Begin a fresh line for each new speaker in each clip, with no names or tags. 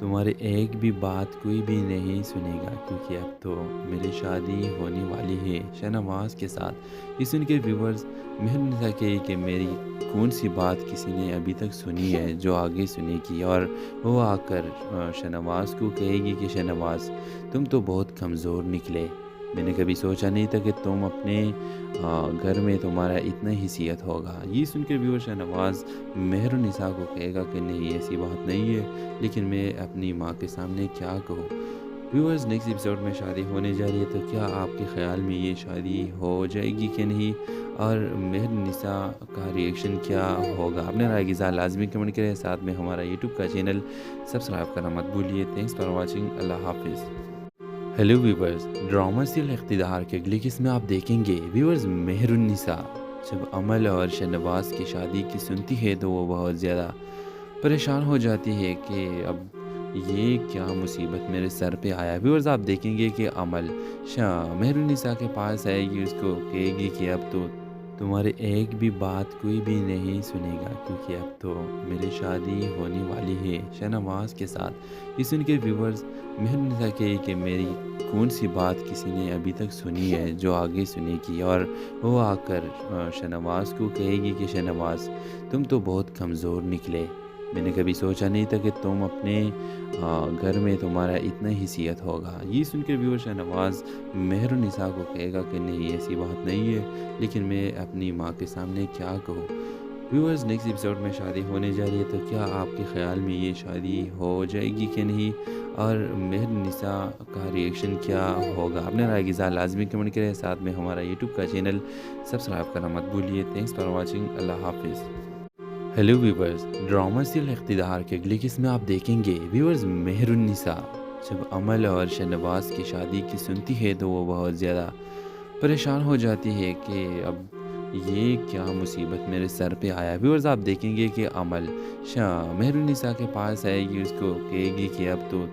تمہاری ایک بھی بات کوئی بھی نہیں سنے گا، کیونکہ اب تو میری شادی ہونے والی ہے شاہنواز کے ساتھ۔ یہ سن کے ویورز مہرنسا کہے کہ میری کون سی بات کسی نے ابھی تک سنی ہے جو آگے سنے گی، اور وہ آ کر شاہنواز کو کہے گی کہ شاہنواز تم تو بہت کمزور نکلے، میں نے کبھی سوچا نہیں تھا کہ تم اپنے گھر میں تمہارا اتنا حیثیت ہوگا۔ یہ سن کے ویور شاہنواز مہرنسا کو کہے گا کہ نہیں، ایسی بات نہیں ہے، لیکن میں اپنی ماں کے سامنے کیا کہوں۔ ویورز نیکسٹ ایپیسوڈ میں شادی ہونے جا رہی ہے، تو کیا آپ کے خیال میں یہ شادی ہو جائے گی کہ نہیں، اور مہرنسا کا ریئیکشن کیا ہوگا؟ اپنے رائے کی اظہار لازمی کمنٹ کریں، ساتھ میں ہمارا یوٹیوب کا چینل سبسکرائب کرنا مت بھولیے۔ تھینکس فار واچنگ، اللہ حافظ۔ ہیلو ویورز، ڈرامہ سیریل اقتدار کے اگلی قسط میں آپ دیکھیں گے ویورز مہرنسا جب عمل اور شاہنواز کی شادی کی سنتی ہے تو وہ بہت زیادہ پریشان ہو جاتی ہے کہ اب یہ کیا مصیبت میرے سر پہ آیا۔ ویورز آپ دیکھیں گے کہ عمل مہرنسا کے پاس آئے گی، اس کو کہے گی کہ اب تو تمہاری ایک بھی بات کوئی بھی نہیں سنے گا، کیونکہ اب تو میری شادی ہونے والی ہے شاہنواز کے ساتھ۔ یہ سن کے ویورز مہرنسا کہے کہ میری کون سی بات کسی نے ابھی تک سنی ہے جو آگے سنے گی، اور وہ آ کر شاہنواز کو کہے گی کہ شاہنواز تم تو بہت کمزور نکلے، میں نے کبھی سوچا نہیں تھا کہ تم اپنے گھر میں تمہارا اتنا حیثیت ہوگا۔ یہ سن کے ویور شاہنواز مہرنسا کو کہے گا کہ نہیں، ایسی بات نہیں ہے، لیکن میں اپنی ماں کے سامنے کیا کہوں۔ ویورز نیکسٹ ایپیسوڈ میں شادی ہونے جا رہی ہے، تو کیا آپ کے خیال میں یہ شادی ہو جائے گی کہ نہیں، اور مہرنسا کا ریئیکشن کیا ہوگا؟ اپنے رائے کی اظہار لازمی کمنٹ کریں، ساتھ میں ہمارا یوٹیوب کا چینل سبسکرائب کرنا مت بھولیے۔ تھینکس فار واچنگ، اللہ حافظ۔ ہیلو ویورز، ڈرامہ سیریل اقتدار کے اگلی قسط میں آپ دیکھیں گے ویورز مہرنسا جب عمل اور شاہنواز کی شادی کی سنتی ہے تو وہ بہت زیادہ پریشان ہو جاتی ہے کہ اب یہ کیا مصیبت میرے سر پہ آیا۔ ویورز آپ دیکھیں گے کہ عمل مہرنسا کے پاس آئے گی، اس کو کہے گی کہ اب تو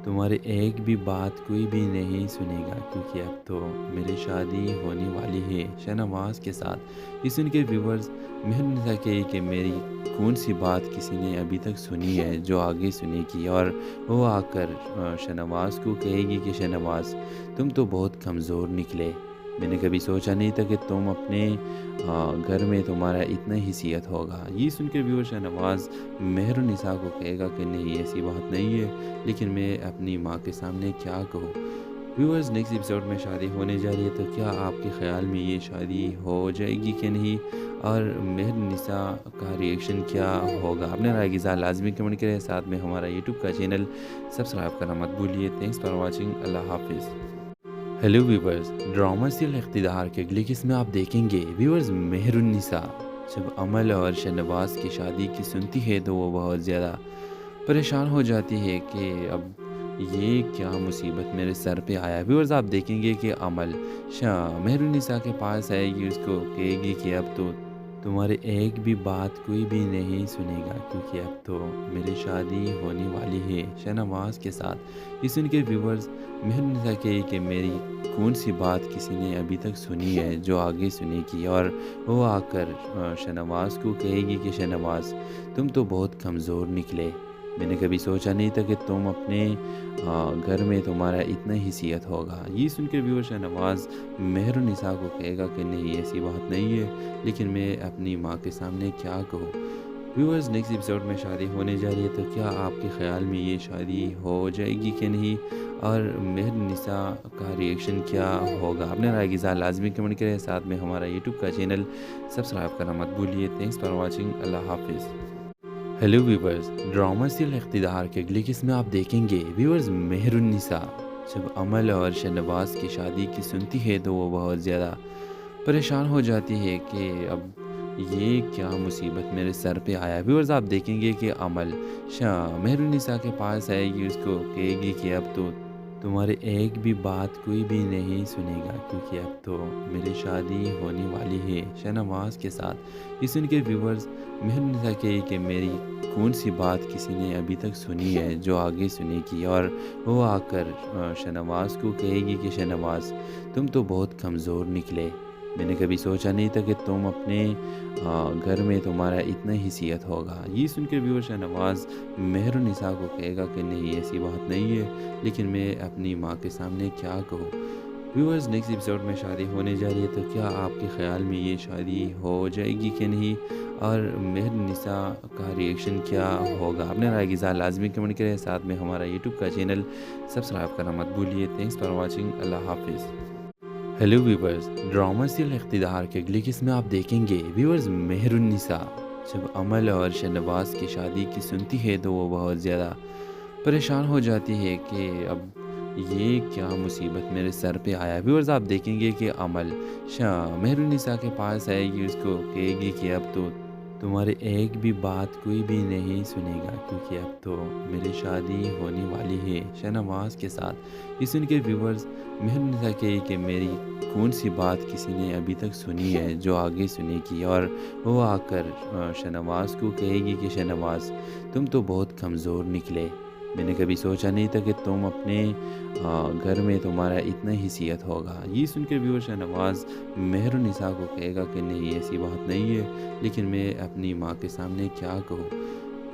تمہاری ایک بھی بات کوئی بھی نہیں سنے گا، کیونکہ اب تو میری شادی ہونے والی ہے شاہنواز کے ساتھ۔ یہ سن کے ویورز مہرنسا کہے کہ میری کون سی بات کسی نے ابھی تک سنی ہے جو آگے سنے گی، اور وہ آ کر شاہنواز کو کہے گی کہ شاہنواز تم تو بہت کمزور نکلے، میں نے کبھی سوچا نہیں تھا کہ تم اپنے گھر میں تمہارا اتنا حیثیت ہوگا۔ یہ سن کے ویور شاہنواز مہرنسا کو کہے گا کہ نہیں، ایسی بات نہیں ہے، لیکن میں اپنی ماں کے سامنے کیا کہوں۔ ویورز نیکسٹ ایپیسوڈ میں شادی ہونے جا رہی ہے، تو کیا آپ کے خیال میں یہ شادی ہو جائے گی کہ نہیں، اور مہرنسا کا ریئیکشن کیا ہوگا؟ اپنے رائے کی اظہار لازمی کمنٹ کریں، ساتھ میں ہمارا یوٹیوب کا چینل سبسکرائب کرنا مت بھولیے۔ تھینکس فار واچنگ، اللہ حافظ۔ ہیلو ویورز، ڈرامہ سیریل اقتدار کے اگلی قسط میں آپ دیکھیں گے ویورز مہرنسا جب عمل اور شاہنواز کی شادی کی سنتی ہے تو وہ بہت زیادہ پریشان ہو جاتی ہے کہ اب یہ کیا مصیبت میرے سر پہ آیا۔ ویورز آپ دیکھیں گے کہ عمل مہرنسا کے پاس آئے گی، اس کو کہے گی کہ اب تو تمہاری ایک بھی بات کوئی بھی نہیں سنے گا، کیونکہ اب تو میری شادی ہونے والی ہے شاہنواز کے ساتھ۔ یہ سن کے ویورز مہرنسا کہے کہ میری کون سی بات کسی نے ابھی تک سنی ہے جو آگے سنے گی، اور وہ آ کر شاہنواز کو کہے گی کہ شاہنواز تم تو بہت کمزور نکلے، میں نے کبھی سوچا نہیں تھا کہ تم اپنے گھر میں تمہارا اتنا حیثیت ہوگا۔ یہ سن کے ویور شاہنواز مہرنسا کو کہے گا کہ نہیں، ایسی بات نہیں ہے، لیکن میں اپنی ماں کے سامنے کیا کہوں۔ ویورز نیکسٹ ایپیسوڈ میں شادی ہونے جا رہی ہے، تو کیا آپ کے خیال میں یہ شادی ہو جائے گی کہ نہیں، اور مہرنسا کا ریئیکشن کیا ہوگا؟ اپنے رائے کی اظہار لازمی کمنٹ کریں، ساتھ میں ہمارا یوٹیوب کا چینل سبسکرائب کرنا مت بھولیے۔ تھینکس فار واچنگ، اللہ حافظ۔ ہیلو ویورز، ڈرامہ سیریل اقتدار کے اگلی قسط میں آپ دیکھیں گے ویورز مہرنسا جب عمل اور شاہنواز کی شادی کی سنتی ہے تو وہ بہت زیادہ پریشان ہو جاتی ہے کہ اب یہ کیا مصیبت میرے سر پہ آیا۔ ویورز آپ دیکھیں گے کہ عمل مہرنسا کے پاس آئے گی، اس کو کہے گی کہ اب تو تمہاری ایک بھی بات کوئی بھی نہیں سنے گا، کیونکہ اب تو میری شادی ہونے والی ہے شاہنواز کے ساتھ۔ یہ سن کے ویورز مہرنسا کہے کہ میری کون سی بات کسی نے ابھی تک سنی ہے جو آگے سنے گی، اور وہ آ کر شاہنواز کو کہے گی کہ شاہنواز تم تو بہت کمزور نکلے، میں نے کبھی سوچا نہیں تھا کہ تم اپنے گھر میں تمہارا اتنا حیثیت ہوگا۔ یہ سن کے ویور شاہنواز مہر النساء کو کہے گا کہ نہیں ایسی بات نہیں ہے، لیکن میں اپنی ماں کے سامنے کیا کہوں۔ ویورز نیکسٹ ایپیسوڈ میں شادی ہونے جا رہی ہے، تو کیا آپ کے خیال میں یہ شادی ہو جائے گی کہ نہیں، اور مہر النساء کا ریئیکشن کیا ہوگا؟ اپنے رائے کی اظہار لازمی کمنٹ کریں، ساتھ میں ہمارا یوٹیوب کا چینل سبسکرائب کرنا مت بھولیے۔ تھینکس فار واچنگ، اللہ حافظ۔ ہیلو ویورز، ڈرامہ سیریل اقتدار کے اگلی قسط میں آپ دیکھیں گے ویورز مہر النساء جب عمل اور شہنواز کی شادی کی سنتی ہے تو وہ بہت زیادہ پریشان ہو جاتی ہے کہ اب یہ کیا مصیبت میرے سر پہ آیا۔ ویورز آپ دیکھیں گے کہ عمل مہر النساء کے پاس آئے گی، اس کو کہے گی کہ اب تو تمہارے ایک بھی بات کوئی بھی نہیں سنے گا، کیونکہ اب تو میری شادی ہونے والی ہے شہنواز کے ساتھ۔ یہ سن کے ویورز مہر النساء کہے کہ میری کون سی بات کسی نے ابھی تک سنی ہے جو آگے سنے گی، اور وہ آ کر شہنواز کو کہے گی کہ شہنواز تم تو بہت کمزور نکلے، میں نے کبھی سوچا نہیں تھا کہ تم اپنے گھر میں تمہارا اتنا حیثیت ہوگا۔ یہ سن کے ویور شہنواز مہر النساء کو کہے گا کہ نہیں ایسی بات نہیں ہے، لیکن میں اپنی ماں کے سامنے کیا کہوں۔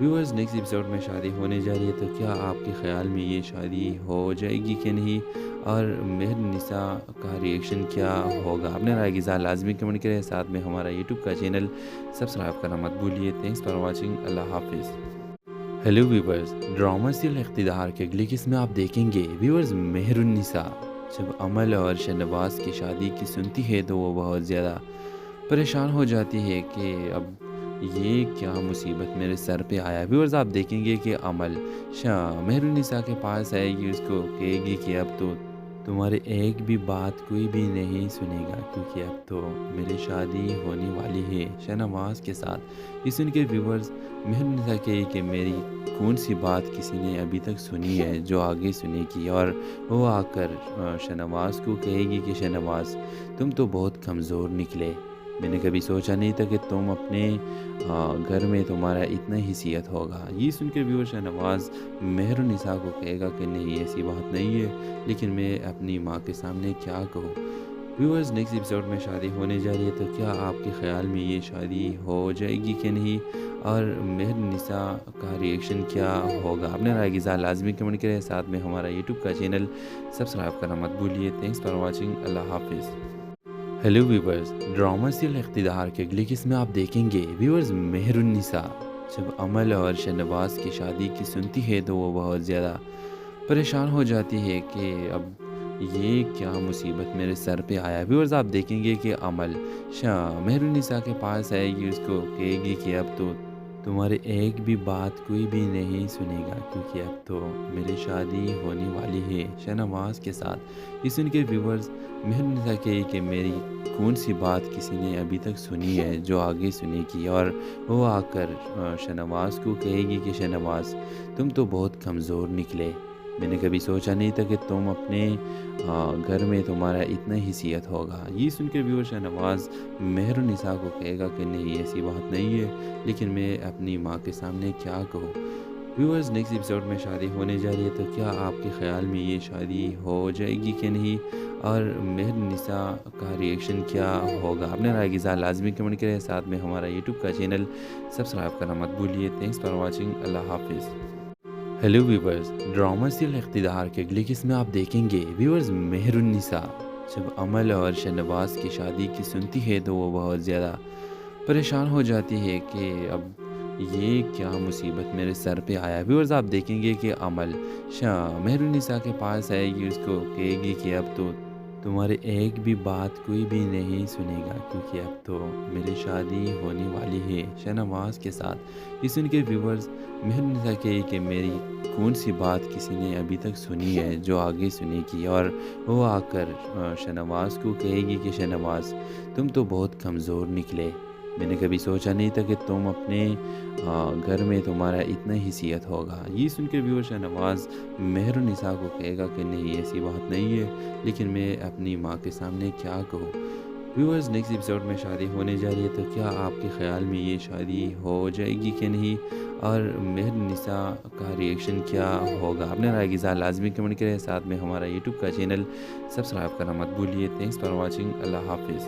ویورز نیکسٹ ایپیسوڈ میں شادی ہونے جا رہی ہے، تو کیا آپ کے خیال میں یہ شادی ہو جائے گی کہ نہیں، اور مہر النساء کا ریئیکشن کیا ہوگا؟ اپنے رائے کی اظہار لازمی کمنٹ کریں، ساتھ میں ہمارا یوٹیوب کا چینل سبسکرائب کرنا مت بھولیے۔ تھینکس فار واچنگ، اللہ حافظ۔ ہیلو ویورز، ڈرامہ سیریل اقتدار کے اگلی قسط میں آپ دیکھیں گے ویورز مہر النساء جب عمل اور شہنواز کی شادی کی سنتی ہے تو وہ بہت زیادہ پریشان ہو جاتی ہے کہ اب یہ کیا مصیبت میرے سر پہ آیا۔ ویورز آپ دیکھیں گے کہ عمل مہر النساء کے پاس آئے گی، اس کو کہے گی کہ اب تو تمہارے ایک بھی بات کوئی بھی نہیں سنے گا، کیونکہ اب تو میری شادی ہونے والی ہے شہنواز کے ساتھ۔ یہ سن کے ویورز مہر النساء کہے کہ میری کون سی بات کسی نے ابھی تک سنی ہے جو آگے سنے گی، اور وہ آ کر شہنواز کو کہے گی کہ شہنواز تم تو بہت کمزور نکلے، میں نے کبھی سوچا نہیں تھا کہ تم اپنے گھر میں تمہارا اتنا حیثیت ہوگا۔ یہ سن کے ویور شہنواز مہر النساء کو کہے گا کہ نہیں ایسی بات نہیں ہے، لیکن میں اپنی ماں کے سامنے کیا کہوں۔ ویورز نیکسٹ ایپیسوڈ میں شادی ہونے جا رہی ہے، تو کیا آپ کے خیال میں یہ شادی ہو جائے گی کہ نہیں، اور مہر النساء کا ریئیکشن کیا ہوگا؟ اپنے رائے کی اظہار لازمی کمنٹ کریں، ساتھ میں ہمارا یوٹیوب کا چینل سبسکرائب کرنا مت بھولیے۔ تھینکس فار واچنگ، اللہ حافظ۔ ہیلو ویورز، ڈرامہ سیریل اقتدار کے اگلی قسط میں آپ دیکھیں گے ویورز مہر النساء جب عمل اور شہنواز کی شادی کی سنتی ہے تو وہ بہت زیادہ پریشان ہو جاتی ہے کہ اب یہ کیا مصیبت میرے سر پہ آیا۔ ویورز آپ دیکھیں گے کہ عمل مہر النساء کے پاس آئے گی، اس کو کہے گی کہ اب تو تمہارے ایک بھی بات کوئی بھی نہیں سنے گا، کیونکہ اب تو میری شادی ہونے والی ہے شہنواز کے ساتھ۔ یہ سن کے ویورز مہر النساء کہے کہ میری کون سی بات کسی نے ابھی تک سنی ہے جو آگے سنے گی، اور وہ آ کر شہنواز کو کہے گی کہ شہنواز تم تو بہت کمزور نکلے، میں نے کبھی سوچا نہیں تھا کہ تم اپنے گھر میں تمہارا اتنا حیثیت ہوگا۔ یہ سن کے ویور شہنواز مہر النساء کو کہے گا کہ نہیں ایسی بات نہیں ہے، لیکن میں اپنی ماں کے سامنے کیا کہوں۔ ویورز نیکسٹ ایپیسوڈ میں شادی ہونے جا رہی ہے، تو کیا آپ کے خیال میں یہ شادی ہو جائے گی کہ نہیں، اور مہر النساء کا ریئیکشن کیا ہوگا؟ اپنے رائے کی اظہار لازمی کمنٹ کریں، ساتھ میں ہمارا یوٹیوب کا چینل سبسکرائب کرنا مت بھولیے۔ تھینکس فار واچنگ، اللہ حافظ۔ ہیلو ویورز، ڈرامہ سیریل اقتدار کے اگلی قسط میں آپ دیکھیں گے ویورز مہر النساء جب عمل اور شہنواز کی شادی کی سنتی ہے تو وہ بہت زیادہ پریشان ہو جاتی ہے کہ اب یہ کیا مصیبت میرے سر پہ آیا۔ ویورز آپ دیکھیں گے کہ عمل مہر النساء کے پاس آئے گی، اس کو کہے گی کہ اب تو تمہارے ایک بھی بات کوئی بھی نہیں سنے گا، کیونکہ اب تو میری شادی ہونے والی ہے شہنواز کے ساتھ۔ یہ سن کے ویورز مہر النساء کہے کہ میری کون سی بات کسی نے ابھی تک سنی ہے جو آگے سنے گی، اور وہ آ کر شہنواز کو کہے گی کہ شہنواز تم تو بہت کمزور نکلے، میں نے کبھی سوچا نہیں تھا کہ تم اپنے گھر میں تمہارا اتنا حیثیت ہوگا۔ یہ سن کے ویور شہنواز مہر النساء کو کہے گا کہ نہیں ایسی بات نہیں ہے، لیکن میں اپنی ماں کے سامنے کیا کہوں۔ ویورز نیکسٹ ایپیسوڈ میں شادی ہونے جا رہی ہے، تو کیا آپ کے خیال میں یہ شادی ہو جائے گی کہ نہیں، اور مہر النساء کا ریئیکشن کیا ہوگا؟ اپنے رائے کی اظہار لازمی کمنٹ کریں، ساتھ میں ہمارا یوٹیوب کا چینل سبسکرائب کرنا مت بھولیے۔ تھینکس فار واچنگ، اللہ حافظ۔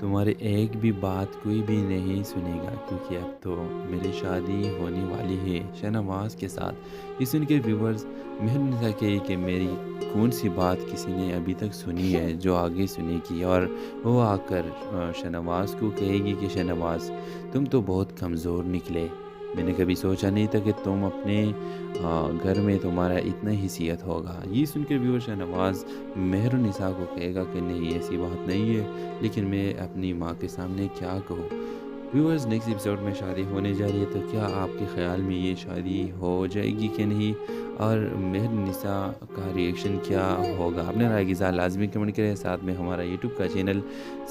تمہارے ایک بھی بات کوئی بھی نہیں سنے گا، کیونکہ اب تو میری شادی ہونے والی ہے شہنواز کے ساتھ۔ یہ سن کے ویورز مہر نساء کہے کہ میری کون سی بات کسی نے ابھی تک سنی ہے جو آگے سنے گی، اور وہ آ کر شہنواز کو کہے گی کہ شہنواز تم تو بہت کمزور نکلے، میں نے کبھی سوچا نہیں تھا کہ تم اپنے گھر میں تمہارا اتنا حیثیت ہوگا۔ یہ سن کے ویور شہنواز مہر النساء کو کہے گا کہ نہیں، ایسی بات نہیں ہے، لیکن میں اپنی ماں کے سامنے کیا کہوں۔ ویورز نیکسٹ ایپیسوڈ میں شادی ہونے جا رہی ہے، تو کیا آپ کے خیال میں یہ شادی ہو جائے گی کہ نہیں، اور مہر النساء کا ریئیکشن کیا ہوگا؟ اپنے رائے کی اظہار لازمی کمنٹ کریں، ساتھ میں ہمارا یوٹیوب کا چینل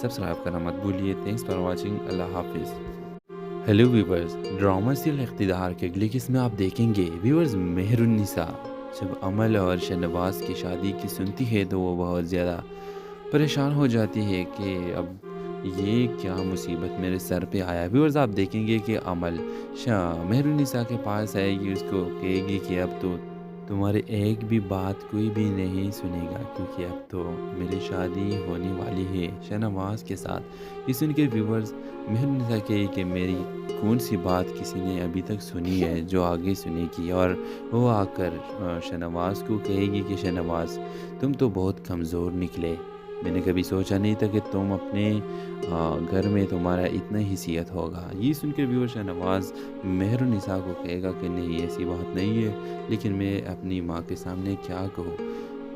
سبسکرائب کرنا مت بھولیے۔ تھینکس فار واچنگ، اللہ حافظ۔ ہیلو ویورز، ڈرامہ سیریل اقتدار کے اگلی قسط میں آپ دیکھیں گے ویورز مہر النساء جب عمل اور شہنواز کی شادی کی سنتی ہے تو وہ بہت زیادہ پریشان ہو جاتی ہے کہ اب یہ کیا مصیبت میرے سر پہ آیا۔ ویورز آپ دیکھیں گے کہ عمل مہر النساء کے پاس آئے گی، اس کو کہے گی کہ اب تو تمہارے ایک بھی بات کوئی بھی نہیں سنے گا، کیونکہ اب تو میری شادی ہونے والی ہے شہنواز کے ساتھ۔ یہ سن کے ویورز مہر النساء کہے کہ میری کون سی بات کسی نے ابھی تک سنی ہے جو آگے سنے گی، اور وہ آ کر شہنواز کو کہے گی کہ شہنواز تم تو بہت کمزور نکلے، میں نے کبھی سوچا نہیں تھا کہ تم اپنے گھر میں تمہارا اتنا حیثیت ہوگا۔ یہ سن کے ویور شہنواز مہر النساء کو کہے گا کہ نہیں، ایسی بات نہیں ہے، لیکن میں اپنی ماں کے سامنے کیا کہوں۔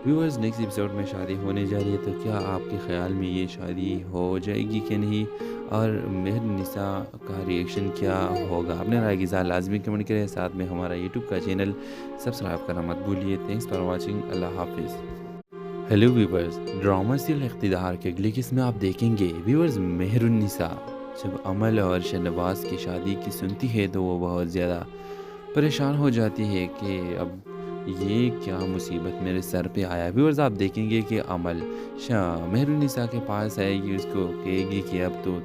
ویورز نیکسٹ ایپیسوڈ میں شادی ہونے جا رہی ہے، تو کیا آپ کے خیال میں یہ شادی ہو جائے گی کہ نہیں، اور مہر النساء کا ریئیکشن کیا ہوگا؟ اپنے رائے کی اظہار لازمی کمنٹ کریں، ساتھ میں ہمارا یوٹیوب کا چینل سبسکرائب کرنا مت بھولیے۔ تھینکس فار واچنگ، اللہ حافظ۔ ہیلو ویورز، ڈرامہ سیریل اقتدار کے اگلی قسط میں آپ دیکھیں گے ویورز مہر النساء جب عمل اور شہنواز کی شادی کی سنتی ہے تو وہ بہت زیادہ پریشان ہو جاتی ہے کہ اب یہ کیا مصیبت میرے سر پہ آیا۔ ویورز آپ دیکھیں گے کہ عمل مہر النساء کے پاس آئے گی، اس کو کہے گی کہ اب تو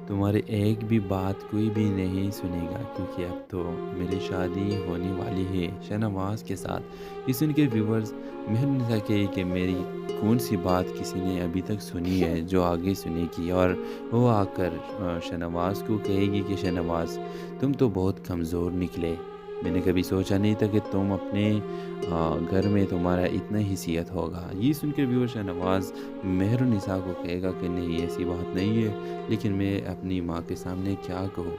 تمہارے ایک بھی بات کوئی بھی نہیں سنے گا، کیونکہ اب تو میری شادی ہونے والی ہے شہنواز کے ساتھ۔ یہ سن کے ویورز مہر النساء کہے کہ میری کون سی بات کسی نے ابھی تک سنی ہے جو آگے سنے گی، اور وہ آ کر شہنواز کو کہے گی کہ شہنواز تم تو بہت کمزور نکلے، میں نے کبھی سوچا نہیں تھا کہ تم اپنے گھر میں تمہارا اتنا حیثیت ہوگا۔ یہ سن کے ویور شہنواز مہر النساء کو کہے گا کہ نہیں، ایسی بات نہیں ہے، لیکن میں اپنی ماں کے سامنے کیا کہوں۔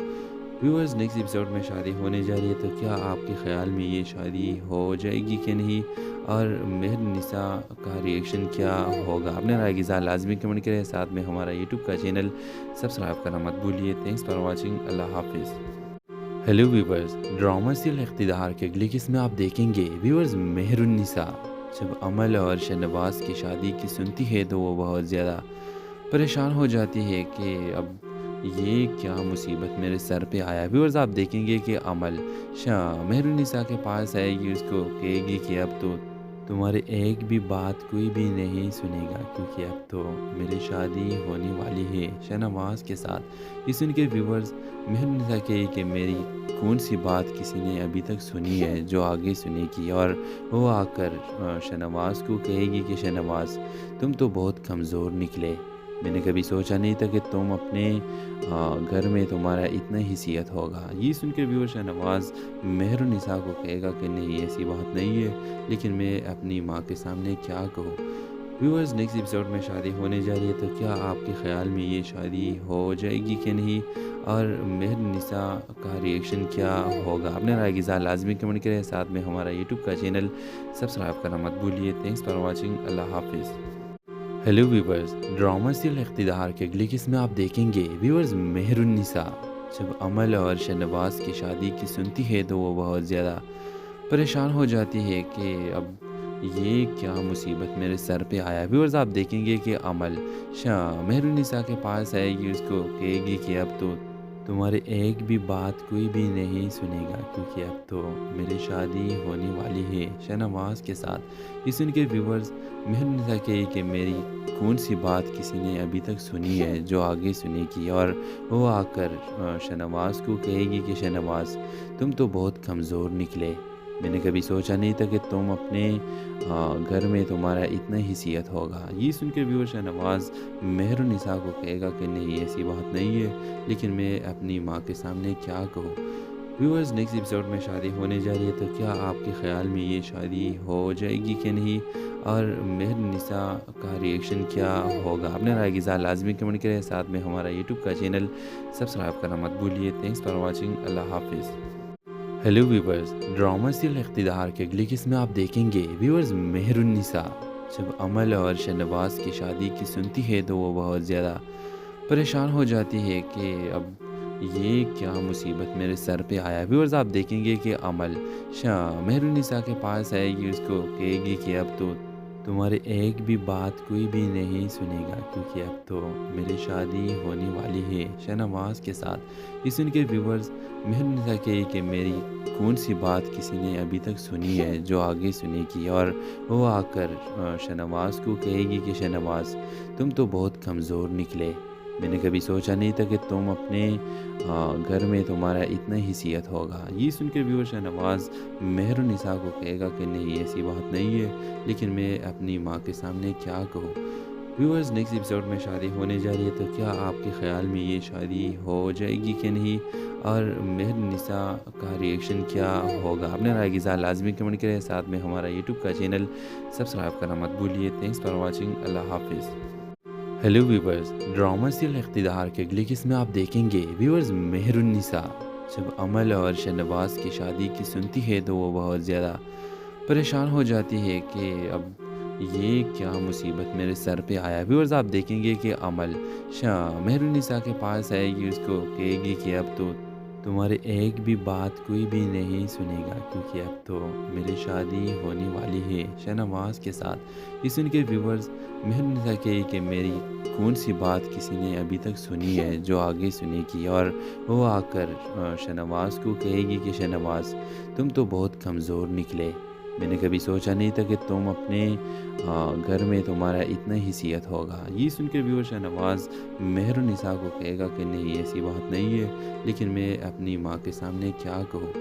ویورز نیکسٹ ایپیسوڈ میں شادی ہونے جا رہی ہے، تو کیا آپ کے خیال میں یہ شادی ہو جائے گی کہ نہیں، اور مہر النساء کا ریئیکشن کیا ہوگا؟ اپنے رائے کی اظہار لازمی کمنٹ کریں، ساتھ میں ہمارا یوٹیوب کا چینل سبسکرائب کرنا مت بھولیے۔ تھینکس فار واچنگ، اللہ حافظ۔ ہیلو ویورز، ڈرامہ سیریل اقتدار کے اگلی قسط میں آپ دیکھیں گے ویورز مہر النساء جب عمل اور شہنواز کی شادی کی سنتی ہے تو وہ بہت زیادہ پریشان ہو جاتی ہے کہ اب یہ کیا مصیبت میرے سر پہ آیا۔ ویورز آپ دیکھیں گے کہ عمل مہر النساء کے پاس آئے گی، اس کو کہے گی کہ اب تو تمہارے ایک بھی بات کوئی بھی نہیں سنے گا، کیونکہ اب تو میری شادی ہونے والی ہے شہنواز کے ساتھ۔ یہ سن کے ویورز مہر النساء کہے کہ میری کون سی بات کسی نے ابھی تک سنی ہے جو آگے سنے گی، اور وہ آ کر شہنواز کو کہے گی کہ شہنواز تم تو بہت کمزور نکلے، میں نے کبھی سوچا نہیں تھا کہ تم اپنے گھر میں تمہارا اتنا حیثیت ہوگا۔ یہ سن کے ویور شہنواز مہر النساء کو کہے گا کہ نہیں، ایسی بات نہیں ہے، لیکن میں اپنی ماں کے سامنے کیا کہوں۔ ویورز نیکسٹ ایپیسوڈ میں شادی ہونے جا رہی ہے، تو کیا آپ کے خیال میں یہ شادی ہو جائے گی کہ نہیں، اور مہر النساء کا ریئیکشن کیا ہوگا؟ اپنے رائے کی اظہار لازمی کمنٹ کریں، ساتھ میں ہمارا یوٹیوب کا چینل سبسکرائب کرنا مت بھولیے۔ تھینکس فار واچنگ، اللہ حافظ۔ ہیلو ویورز، ڈرامہ سیریل اقتدار کے اگلی قسط میں آپ دیکھیں گے ویورز مہر النساء جب عمل اور شہنواز کی شادی کی سنتی ہے تو وہ بہت زیادہ پریشان ہو جاتی ہے کہ اب یہ کیا مصیبت میرے سر پہ آیا۔ ویورز آپ دیکھیں گے کہ عمل مہر النساء کے پاس آئے گی، اس کو کہے گی کہ اب تو تمہارے ایک بھی بات کوئی بھی نہیں سنے گا، کیونکہ اب تو میری شادی ہونے والی ہے شہنواز کے ساتھ۔ یہ سن کے ویورز مہر النساء کہے کہ میری کون سی بات کسی نے ابھی تک سنی ہے جو آگے سنے گی، اور وہ آ کر شہنواز کو کہے گی کہ شہنواز تم تو بہت کمزور نکلے، میں نے کبھی سوچا نہیں تھا کہ تم اپنے گھر میں تمہارا اتنا حیثیت ہوگا۔ یہ سن کے ویور شاہنواز مہر النساء کو کہے گا کہ نہیں ایسی بات نہیں ہے، لیکن میں اپنی ماں کے سامنے کیا کہوں۔ ویورز نیکسٹ ایپیسوڈ میں شادی ہونے جا رہی ہے، تو کیا آپ کے خیال میں یہ شادی ہو جائے گی کہ نہیں، اور مہر النساء کا ریئیکشن کیا ہوگا؟ اپنے رائے کی اظہار لازمی کمنٹ کریں، ساتھ میں ہمارا یوٹیوب کا چینل سبسکرائب کرنا مت بھولیے۔ تھینکس فار واچنگ، اللہ حافظ۔ ہیلو ویورز، ڈرامہ سیریل اقتدار کے اگلی قسط میں آپ دیکھیں گے ویورز مہر النساء جب عمل اور شہنواز کی شادی کی سنتی ہے تو وہ بہت زیادہ پریشان ہو جاتی ہے کہ اب یہ کیا مصیبت میرے سر پہ آیا۔ ویورز آپ دیکھیں گے کہ عمل مہر النساء کے پاس آئے گی، اس کو کہے گی کہ اب تو تمہاری ایک بھی بات کوئی بھی نہیں سنے گا، کیونکہ اب تو میری شادی ہونے والی ہے شہنواز کے ساتھ۔ یہ سن کے ویورز مہر النساء کہے کہ میری کون سی بات کسی نے ابھی تک سنی ہے جو آگے سنے گی، اور وہ آ کر شہنواز کو کہے گی کہ شہنواز تم تو بہت کمزور نکلے، میں نے کبھی سوچا نہیں تھا کہ تم اپنے گھر میں تمہارا اتنا حیثیت ہوگا۔ یہ سن کے ویور شہنواز مہر النساء کو کہے گا کہ نہیں ایسی بات نہیں ہے، لیکن میں اپنی ماں کے سامنے کیا کہوں۔ ویورز نیکسٹ ایپیسوڈ میں شادی ہونے جا رہی ہے، تو کیا آپ کے خیال میں یہ شادی ہو جائے گی کہ نہیں، اور مہر النساء کا ریئیکشن کیا ہوگا؟ اپنے رائے کی اظہار لازمی کمنٹ کریں، ساتھ میں ہمارا یوٹیوب کا چینل سبسکرائب کرنا مت بھولیے۔ تھینکس فار واچنگ، اللہ حافظ۔ ہیلو ویورز، ڈرامہ سیریل اقتدار کے اگلی قسط میں آپ دیکھیں گے ویورز مہر النساء جب عمل اور شہنواز کی شادی کی سنتی ہے تو وہ بہت زیادہ پریشان ہو جاتی ہے کہ اب یہ کیا مصیبت میرے سر پہ آیا۔ ویورز آپ دیکھیں گے کہ عمل مہر النساء کے پاس آئے گی، اس کو کہے گی کہ اب تو تمہاری ایک بھی بات کوئی بھی نہیں سنے گا، کیونکہ اب تو میری شادی ہونے والی ہے شہنواز کے ساتھ۔ یہ سن کے ویورز مہر النساء کہے کہ میری کون سی بات کسی نے ابھی تک سنی ہے جو آگے سنے گی، اور وہ آ کر شہنواز کو کہے گی کہ شہنواز تم تو بہت کمزور نکلے، میں نے کبھی سوچا نہیں تھا کہ تم اپنے گھر میں تمہارا اتنا حیثیت ہوگا۔ یہ سن کے ویور شہنواز مہر النساء کو کہے گا کہ نہیں ایسی بات نہیں ہے، لیکن میں اپنی ماں کے سامنے کیا کہوں۔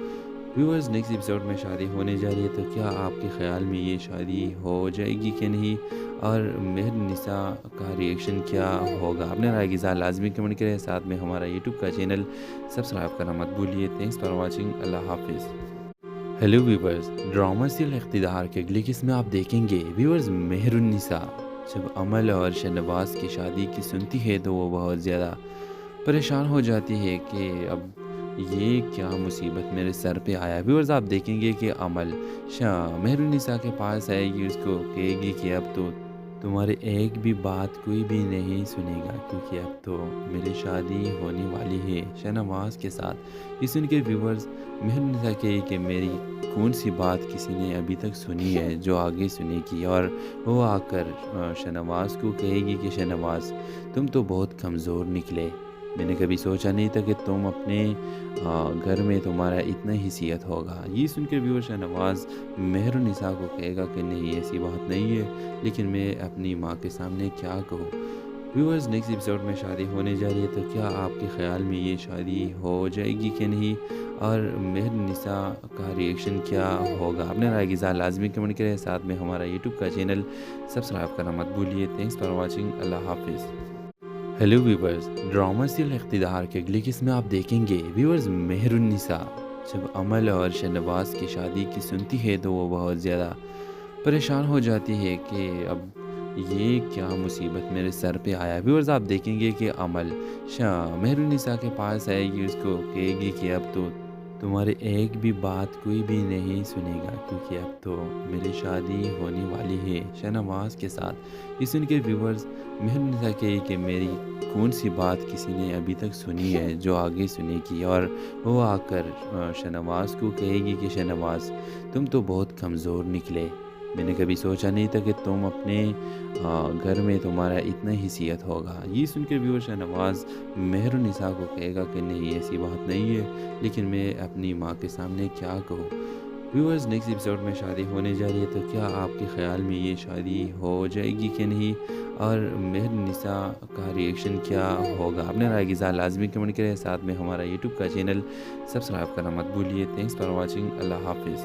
ویورز نیکسٹ ایپیسوڈ میں شادی ہونے جا رہی ہے، تو کیا آپ کے خیال میں یہ شادی ہو جائے گی کہ نہیں، اور مہر النساء کا ریئیکشن کیا ہوگا؟ اپنے رائے کی اظہار لازمی کمنٹ کریں، ساتھ میں ہمارا یوٹیوب کا چینل سبسکرائب کرنا مت بھولیے۔ تھینکس فار واچنگ، اللہ حافظ۔ ہیلو ویورز، ڈرامہ سیریل اقتدار کے اگلی قسط میں آپ دیکھیں گے ویورز مہر النساء جب عمل اور شہنواز کی شادی کی سنتی ہے تو وہ بہت زیادہ پریشان ہو جاتی ہے کہ اب یہ کیا مصیبت میرے سر پہ آیا۔ ویورز آپ دیکھیں گے کہ عمل مہر النساء کے پاس آئے گی، اس کو کہے گی کہ اب تو تمہاری ایک بھی بات کوئی بھی نہیں سنے گا، کیونکہ اب تو میری شادی ہونے والی ہے شہنواز کے ساتھ۔ یہ سن کے ویورز مہر النساء کہے کہ میری کون سی بات کسی نے ابھی تک سنی ہے جو آگے سنے گی، اور وہ آ کر شہنواز کو کہے گی کہ شہنواز تم تو بہت کمزور نکلے، میں نے کبھی سوچا نہیں تھا کہ تم اپنے گھر میں تمہارا اتنا حیثیت ہوگا۔ یہ سن کے ویور شہنواز مہر النساء کو کہے گا کہ نہیں ایسی بات نہیں ہے، لیکن میں اپنی ماں کے سامنے کیا کہوں۔ ویورز نیکسٹ ایپیسوڈ میں شادی ہونے جا رہی ہے، تو کیا آپ کے خیال میں یہ شادی ہو جائے گی کہ نہیں، اور مہر النساء کا ریئیکشن کیا ہوگا؟ اپنے رائے کی اظہار لازمی کمنٹ کریں، ساتھ میں ہمارا یوٹیوب کا چینل سبسکرائب کرنا مت بھولیے۔ تھینکس فار واچنگ، اللہ حافظ۔ ہیلو ویورز، ڈرامہ سیریل اقتدار کے اگلی قسط میں آپ دیکھیں گے ویورز مہر النساء جب عمل اور شہنواز کی شادی کی سنتی ہے تو وہ بہت زیادہ پریشان ہو جاتی ہے کہ اب یہ کیا مصیبت میرے سر پہ آیا۔ ویورز آپ دیکھیں گے کہ عمل مہر النساء کے پاس آئے گی، اس کو کہے گی کہ اب تو تمہاری ایک بھی بات کوئی بھی نہیں سنے گا، کیونکہ اب تو میری شادی ہونے والی ہے شہنواز کے ساتھ۔ یہ سن کے ویورز مہر النساء کہے کہ میری کون سی بات کسی نے ابھی تک سنی ہے جو آگے سنے گی، اور وہ آ کر شہنواز کو کہے گی کہ شہنواز تم تو بہت کمزور نکلے، میں نے کبھی سوچا نہیں تھا کہ تم اپنے گھر میں تمہارا اتنا حیثیت ہوگا۔ یہ سن کے ویور شہنواز مہر النساء کو کہے گا کہ نہیں ایسی بات نہیں ہے، لیکن میں اپنی ماں کے سامنے کیا کہوں۔ ویورز نیکسٹ ایپیسوڈ میں شادی ہونے جا رہی ہے، تو کیا آپ کے خیال میں یہ شادی ہو جائے گی کہ نہیں، اور مہر النساء کا ریئیکشن کیا ہوگا؟ اپنے رائے کی اظہار لازمی کمنٹ کریں، ساتھ میں ہمارا یوٹیوب کا چینل سبسکرائب کرنا مت بھولیے۔ تھینکس فار واچنگ، اللہ حافظ۔